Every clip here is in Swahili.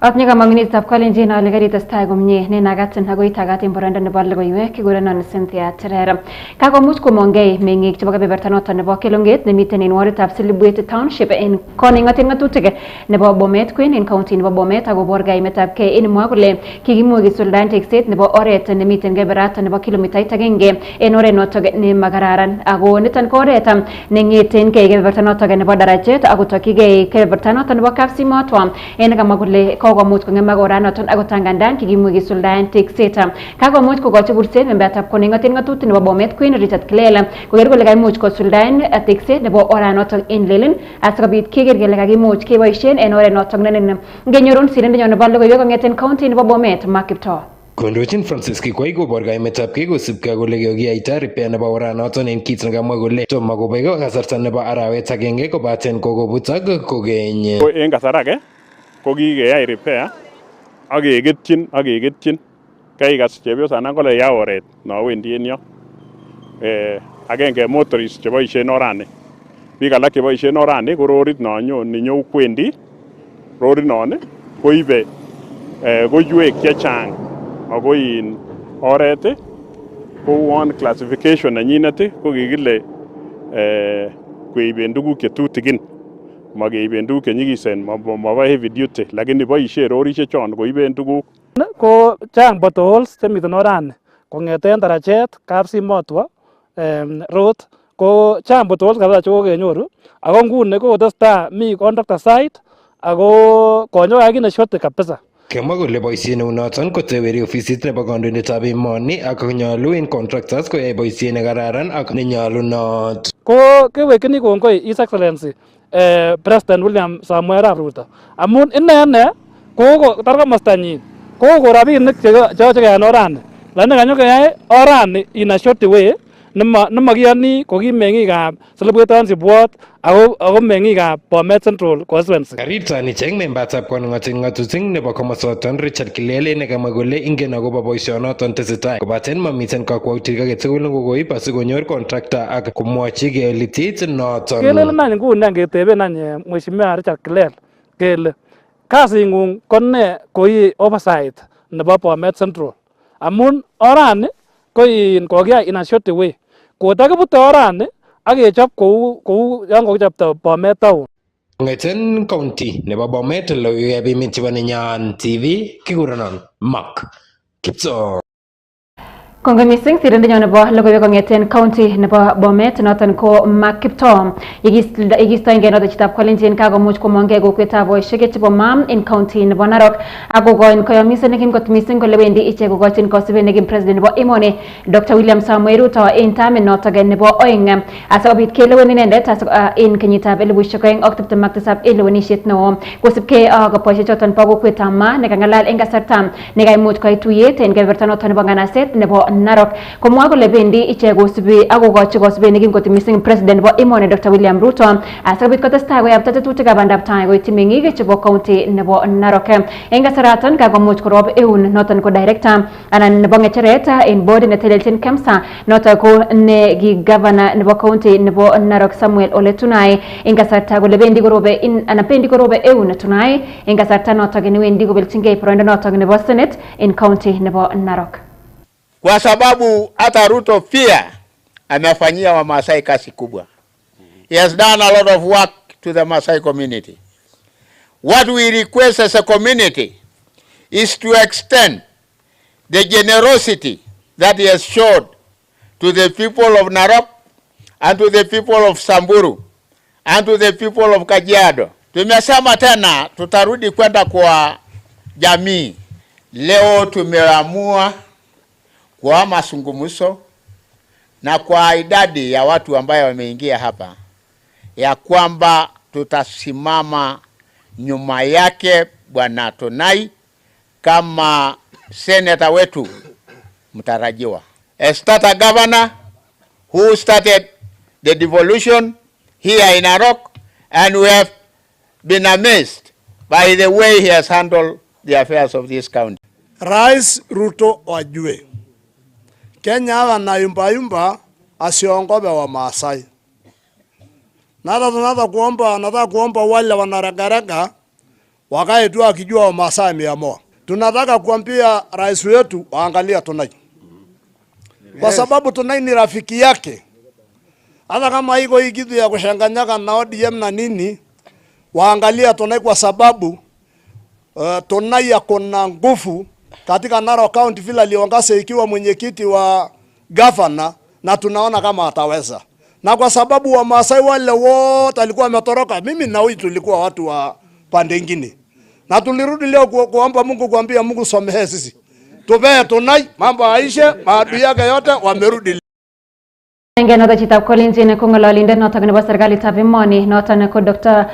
Atinye kamang'unetab kalenjin ale karitestai komie nenagatin akoi tagatin boroindo nebo logoiywek kigurenon Cynthia Terer. Kakomuch komongei meng'ik chebo kebeberta noton nebo Kelonget nemiten en waritab Silibwet Township en koning'oten ng'atutik nebo Bomet Queen en county nebo Bomet akobor kaimetab gei en mwa kole kikimuch kisuldaen tekset nebo oret nemiten kebeberta nebo kilomitait agenge en oret notok ne makararan ako niton ko oret neng'eten gei kebeberta notok nebo Darajet akotokyigei kebeberta noton nebo Kapsimotwa en kamwa kole kokomuch kong'emak oranoton ako tangandan kikimuch kisuldaen tekset. Kakomuch kokochi kurset membetab koning'oten ng'atutik nebo Bomet Queen Richard Kilel koker kole kaimuch kosuldaen tekset nebo oranoton en lelin asikobit keker kele kakimuch keboisien en oret noton nenin. Ngenyorun sirindenyon nebo logoiwek kong'eten county nebo Bomet Mark Kiptoo. Kondochin Francis Kikwai kobor kaimetab gei kosubkei kole kokiyaita repair nebo oranoton en kit nekamwa kole tomo kobek kasarta nebo arawet agenge kobaten kokobutok kokeny. En kasar age ko kikeyai repair ak keketyin kaikas chepyosanan kole ya oret no wendi en yo. Agenge motorist cheboisien orani. Biik alak cheboisien orani ko rorit nenyo kwendi. Rorit non koibe koiwek chechang ako in oret kouon classification nenyinet ko kikile koiben tuguk chetutikin makeiben tuguk chenyikisen mabo heavy duty lakini boisien rorisiek chon koiben tuguk ko chang potholes chemiten orani kong'eten Darajet Kapsimotwa road ko chang potholes kabisa chekokenyoru ako nguni kokotestai mi conductor side ako konyo kine short kabisa. Kemwa kole boisiet neunoton koteweri ofisit nebo kandoindetab emoni ak nyolu en contractors koyai boisiet nekararan ak nenyolunot. Ko kewekyini kongoi His Excellency President William Samoei Arap Ruto amun ine kokotar komostanyin kokon rabinik cheyoche keyaen orani lakini kanyo keyai orani in a short way nemakiyoni ko ki meng'ikab Silibwet Township Ward ako meng'ikab Bomet Central Constituency. Karirton ichek membatab koning'oten ng'atutik nebo komosoton Richard Kilele nekamwa kole ingen akobo boisionoton tesetai kobaten mamiten kakwautik age tugul nekokoib asikonyor contractor ak komwochi kelitit noton. Kelele nany nguni angeteben any Mheshimiwa Richard Kilele kele kasing'ung ko ne koi oversight nebo Bomet Central amun orani ko kokiyai in a short way. Kotakibute orani ak kechop kou yan kokichopto Bomet Town. Ng'eten county nebo Bomet logoiywekab emet chebo Nenyon TV kikurenon Mark Kiptoo. Kongoi mising sirindenyon nebo logoiwek kong'eten county nebo Bomet noton ko Mark Kiptoo. Yekistoengei noton chitab kalenjin kakomuch komongei kokwetab boisiek chebo MAM en county nebo Narok ak kokoin koyomiset nekim kot mising kole wendi ichek kokochin kosibet nekim president nebo emoni Dr. William Samoei Ruto en tamit noton nebo oeng asikobit kelewen inendet en kenyitab 2027 en lewenisiet neo kosibkei ak boisiek choton bo kokwetab Ma nekang'alal en kasarta nekaimuch koit tuyet en kebeberta noton nebo nganaset nebo Narok komwa kole bendi ichek kosubi ak kokochi kosibet nekim kot mising president nebo emoni Dr. William Ruto asikobit kotestai koyapta tetutikab bandab tai koityi meng'ik chebo county nebo Narok. En kasaraton kakomuch korob eun noton ko director anan nebo ng'echeret en board netelelchin KEMSA noton ko ne ki governor nebo county nebo Narok Samuel Ole Tunai en kasarta kole bendi korobe eun Tunai en kasarta noton newendi kobelchingei boroindo noton nebo Senate en county nebo Narok. Kwa sababu hata Ruto pia amefanyia Wamasai kazi kubwa. He has done a lot of work to the Masai community. What we request as a community is to extend the generosity that he has showed to the people of Narok and to the people of Samburu and to the people of Kajiado. Tumesema tena tutarudi kwenda kwa jamii. Leo tumeamua kwa mazungumzo na kwa idadi ya watu ambayo wameingia hapa ya kwamba tutasimama nyuma yake Bwana Tunai kama senator wetu mtarajiwa. A starter governor who started the devolution here in Narok, and we have been amazed by the way he has handled the affairs of this county. Rais Ruto wajue Kenya wanayumba asiongope wa Maasai. Nataka kuomba wale wanaragaraka wakae tu akijua Wamasai wameamua. Tunataka kuambia rais wetu waangalia Tonai, kwa sababu Tonai ni rafiki yake. Hata kama iko hii kitu ya kushanganyaka na ODM na nini, waangalia Tonai kwa sababu Tonai yako na nguvu katika Narok County vile aliongase ikiwa mwenyekiti wa governor, na tunaona kama ataweza. Na kwa sababu Wamasai wale wote alikuwa ametoroka, mimi na wewe tulikuwa watu wa pande nyingine. Na tulirudi leo kuomba Mungu, kuambia Mungu samehe sisi. Tupee Tonai, mambo aishe, maadui yake yote wamerudi. Ngenota chitab kolenjin kong'ololindet notok nebo serikalitab emoni noton ko Dr.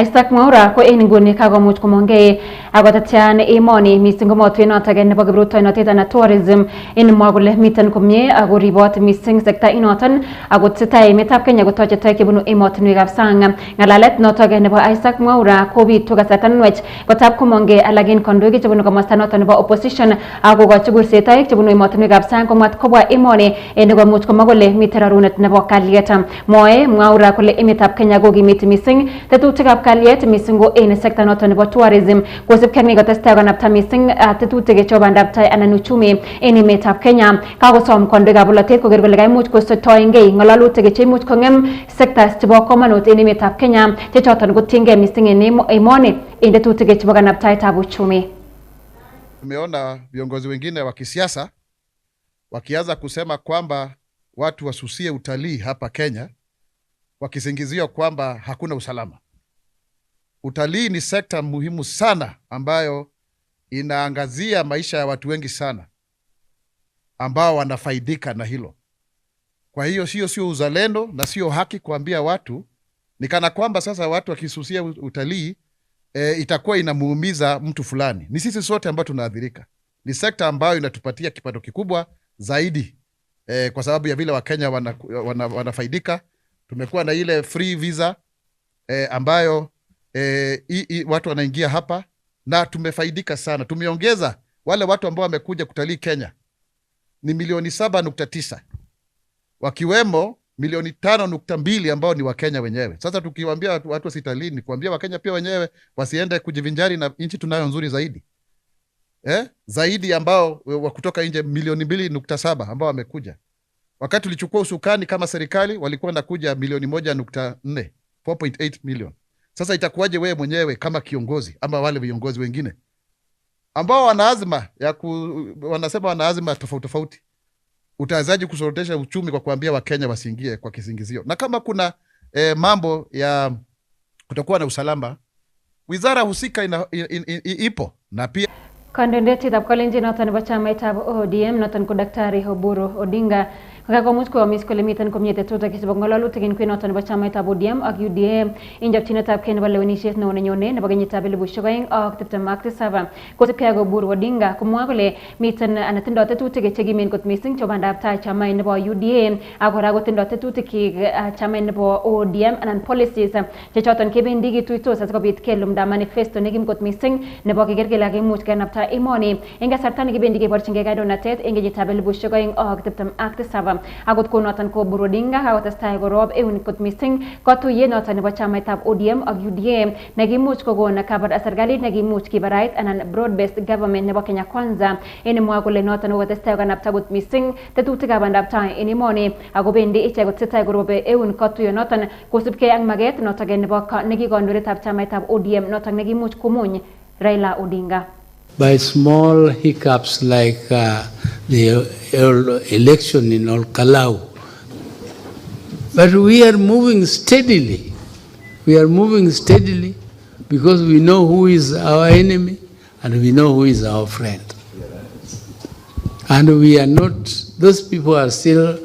Isaac Mwaura ko en nguni kakomuch komongei akotetyan emoni mising komotwet notok nebo kiprutoinotet anan tourism mwa kole miten komie ako ribot mising sekta inoton ako tesetai emetab Kenya kotoche toek chebunu emotinwekab sang. Ng'alalet notok nebo Isaac Mwaura kobitu kasarta nwech kotab komongei alak en kandoik chebunu komosta noton nebo opposition akokochi kurset toek chebunu emotinwekab sang komwat kobwa emoni nekomuch komwa kole miten nebo kalyet. Mwae Mwaura kole emetab Kenya kokimiti mising tetutikab kalyet mising ko en sekta noton nebo tourism kosipkei ak nekotestai konapta mising tetutik chebo bandab tai anan uchumi en emetab Kenya. Kakosom kandoikab bolotet koker kole kaimuch kostoengei ng'alalutik cheimuch kong'em sectors chebo komonut en emetab Kenya che choton kotiengei mising en emoni en tetutik chebo kanaptaetab uchumi. Tumeona viongozi wengine wa kisiasa wakianza kusema kwamba watu wasusie utalii hapa Kenya wakisingizia kwamba hakuna usalama. Utalii ni sekta muhimu sana ambayo inaangazia maisha ya watu wengi sana ambao wanafaidika na hilo. Kwa hiyo sio uzalendo na sio haki kuambia watu ni kana kwamba sasa watu wakisusia utalii itakuwa inamuumiza mtu fulani. Ni sisi sote ambao tunaathirika. Ni sekta ambayo inatupatia kipato kikubwa zaidi. Kwa sababu ya vile Wakenya wanafaidika. Tumekuwa na ile free visa ambayo watu wanaingia hapa na tumefaidika sana. Tumeongeza wale watu ambao wamekuja kutalii Kenya ni milioni 7.9 wakiwemo milioni 5.2 ambao ni Wakenya wenyewe. Sasa tukiwaambia watu wasitalii ni kuambia Wakenya pia wenyewe wasiende kujivinjari na nchi tunayo nzuri zaidi. Zaidi ambao kutoka nje milioni 2.7 ambao wamekuja. Wakati tulichukua usukani kama serikali walikuwa nakuja milioni 1.4, 4.8 million. Sasa itakuwaje wewe mwenyewe kama kiongozi ama wale viongozi wengine ambao wanasema wana azma tofauti utawezaje kusorotesha uchumi kwa kuambia Wakenya wasiingie kwa kisingizio? Na kama kuna mambo ya kutakuwa na usalama, wizara husika ipo na pia kandoindetab kolenjin noton nebo chamaitab ODM noton ko Daktari Oburu Odinga kokakomuch koamis kole miten komie tetutik chebo ng'alalutik en kwenunoton nebo chamaitab ODM ak UDA en chopchinetab kei nebo lewenisiet neo nenyone nebo kenyitab 2027. Kosipkei ak Oburu Odinga komwa kole miten anan tindoi tetutik chekimen kot mising chebo bandab tai chamait nebo UDA ak kora kotindoi tetutik chamait nebo ODM anan policies che choton kebendi kituitos asikobit kelumda manifesto nekim kot mising nebo keker kele kakimuch kenapta emoni en kasarta nekibendi keborchingei kandoinatet en kenyitab 2027. Akot konoton ko Oburu Odinga kakotestai korob eun kot mising katuyet noton nebo chamaitab ODM ak UDA nekimuch kokon serikalit nekimuch kibarait anan broad based government nebo Kenya Kwanza en mwa kole noton kokotestai kanapta kot mising tetutikab bandab tai en emoni akobendi ichek kotestai korobe eun katuyonoton kosubkei ak maget noton nebo nekikandoindetab chamaitab ODM noton nekimuch komuny Raila Odinga. By small hiccups like the election in Olkalau. But we are moving steadily. We are moving steadily because we know who is our enemy and we know who is our friend. And we are not, those people are still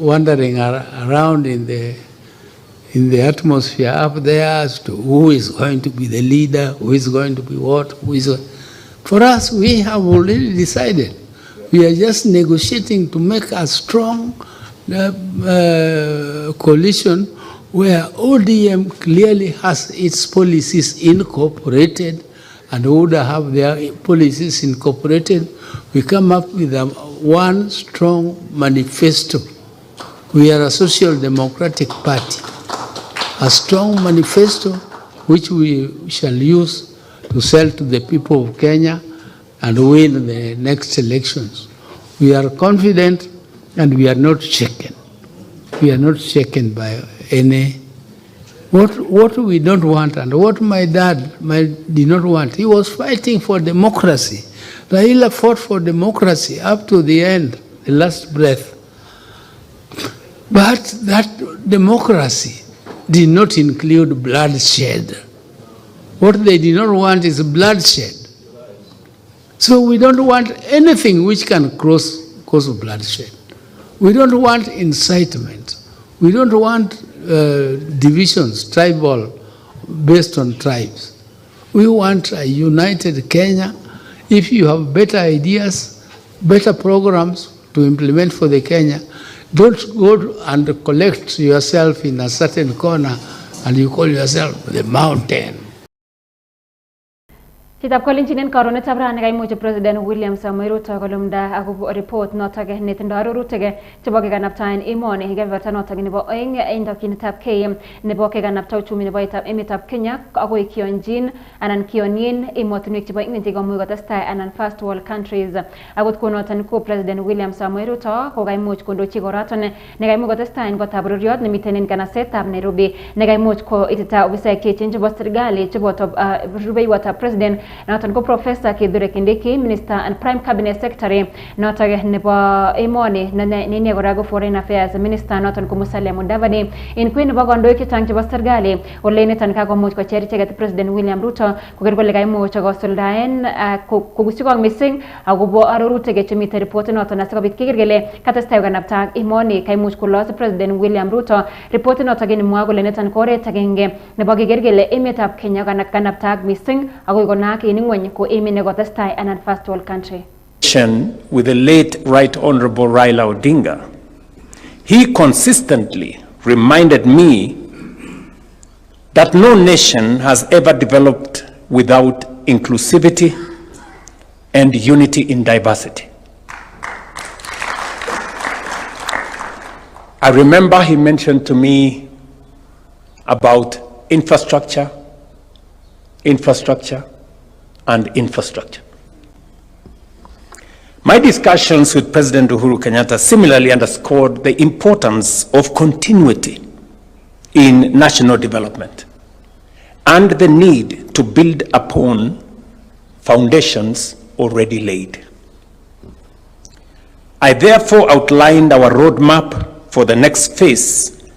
wandering around in the atmosphere up there as to who is going to be the leader, who is going to be what, For us, we have already decided. We are just negotiating to make a strong coalition where ODM clearly has its policies incorporated and would have their policies incorporated. We come up with one strong manifesto. We are a social democratic party. A strong manifesto which we shall use to sell to the people of Kenya and win the next elections. We are confident and we are not shaken. We are not shaken by any. What we don't want and what my dad did not want, he was fighting for democracy. Raila fought for democracy up to the end, the last breath. But that democracy did not include bloodshed. What they did not want is bloodshed. So we don't want anything which can cause bloodshed. We don't want incitement. We don't want divisions, tribal, based on tribes. We want a united Kenya. If you have better ideas, better programs to implement for the Kenya, don't go and collect yourself in a certain corner and you call yourself the mountain. Chitab kolinchinen karonet abrahane kaimuche President William Samoei Ruto kolumda akobo report notage netindo arorutege chebo kekanaptaen emoni kebeberta notok nebo oeng indokinetab K nebo kekanapta uchumi nebo emetab Kenya akoi kionjin anan kionyin emotinwek chebo ingweny komuch kotestai anan first world countries. Akot konoton ko President William Samoei Ruto ko kaimuch kondochi koraton nekaimuch kotestai en kotab bororiot nemiten en kanasetab Nairobi nekaimuch ko itita ofisaek cheechen chebo serikali cheboto rubeiwotab President noton ko Professor Terer Kimii, Minister and Prime Cabinet Secretary noton nebo emoni nene kora ko Foreign Affairs Minister noton ko Musalia Mudavadi en kuin nebo kondoik chechang chebo serikali ole niton kakomuch kocher icheket President William Ruto koker kole kaimuch kosuldaen kokusikong missing akobo arorutik chemiten report noton asikobit keker kele katestai kanapta emoni kaimuch kolos President William Ruto report noton kimwa kole niton ko oret agenge nebo keker kele emetab Kenya kanapta missing akoi konaak en ingweny ko emet nekotestai anan first world country. With the late Right Honorable Raila Odinga, he consistently reminded me that no nation has ever developed without inclusivity and unity in diversity. I remember he mentioned to me about infrastructure, and infrastructure. My discussions with President Uhuru Kenyatta similarly underscored the importance of continuity in national development and the need to build upon foundations already laid. I therefore outlined our roadmap for the next phase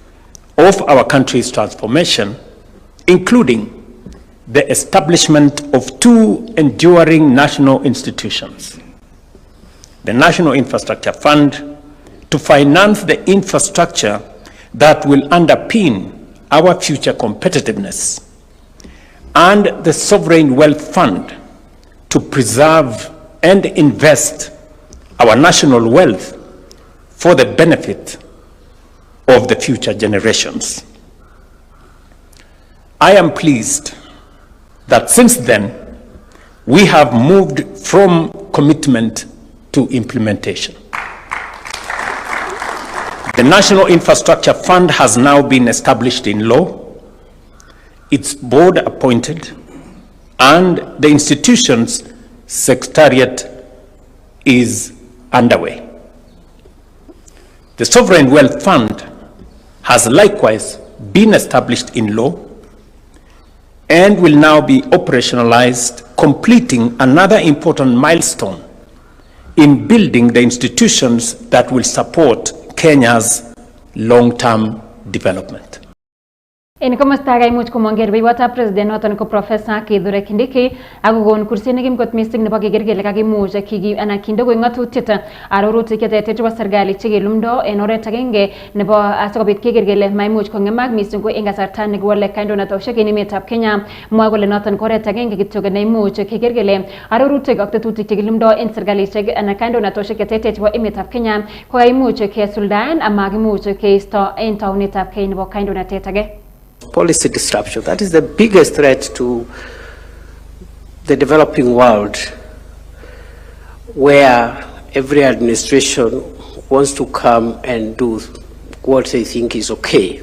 of our country's transformation, including the establishment of two enduring national institutions: the National Infrastructure Fund, to finance the infrastructure that will underpin our future competitiveness, and the Sovereign Wealth Fund, to preserve and invest our national wealth for the benefit of the future generations. I am pleased that since then, we have moved from commitment to implementation. The National Infrastructure Fund has now been established in law, its board appointed, and the institution's secretariat is underway. The Sovereign Wealth Fund has likewise been established in law and will now be operationalized, completing another important milestone in building the institutions that will support Kenya's long-term development. En komosta kaimuch komonger rubeiwotab President noton ko Professor Terer Kimii akokon kurset nekimkot missing nebo keker kele kakimuch anan kinde koik ng'atutiet arorutik cheterter chebo serikali chekelumdo en oret agenge nebo asikobit keker kele maimuch kong'emak missing ko en kasarta nekiwole kandoinatosiek en emetab Kenya. Mwoe kole noton ko oret agenge kityo neimuch keker kele arorutik ak tetutik chekilumdo en serkalisiek anan kandoinatosiek cheterter chebo emetab Kenya ko kaimuch kesuldaen amakimuch keisto en taunetab kei nebo kandoinatet age. Policy disruption, that is the biggest threat to the developing world, where every administration wants to come and do what they think is okay.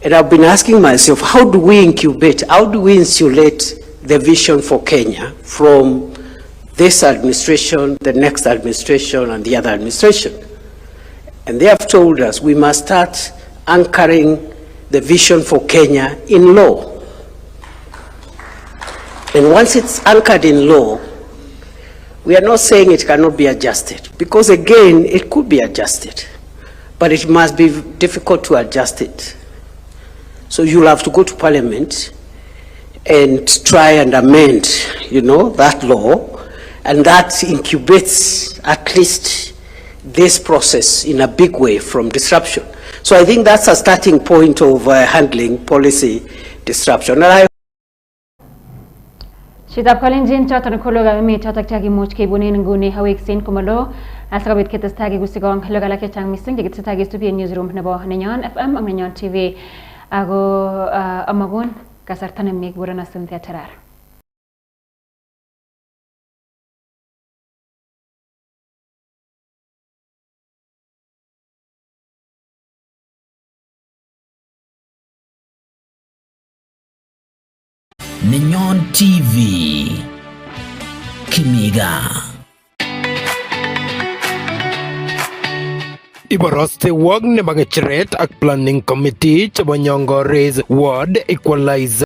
And I've been asking myself, how do we incubate, how do we insulate the vision for Kenya from this administration, the next administration, and the other administration? And they have told us we must start anchoring the vision for Kenya in law. And once it's anchored in law, we are not saying it cannot be adjusted, because again, it could be adjusted, but it must be difficult to adjust it. So you'll have to go to Parliament and try and amend, that law, and that incubates at least this process in a big way from disruption. So I think that's a starting point of handling policy disruption. And Shitab Kalenjin choton ko Logoiywekab Emet chotok chakimuch keibunen nguni aweksen komalo asikobit ketestai kusikong logoiywek chechang mising chekitesetai kestubi newsroom nebo Nenyon FM ak Nenyon TV ako amagun kasarta nemie kikurenon Cynthia Terer. Nenyon TV Kimii Gaa. Iboroste wag nebo ngecheret ak planning committee chebo Nyong'o Raise Ward Equalizer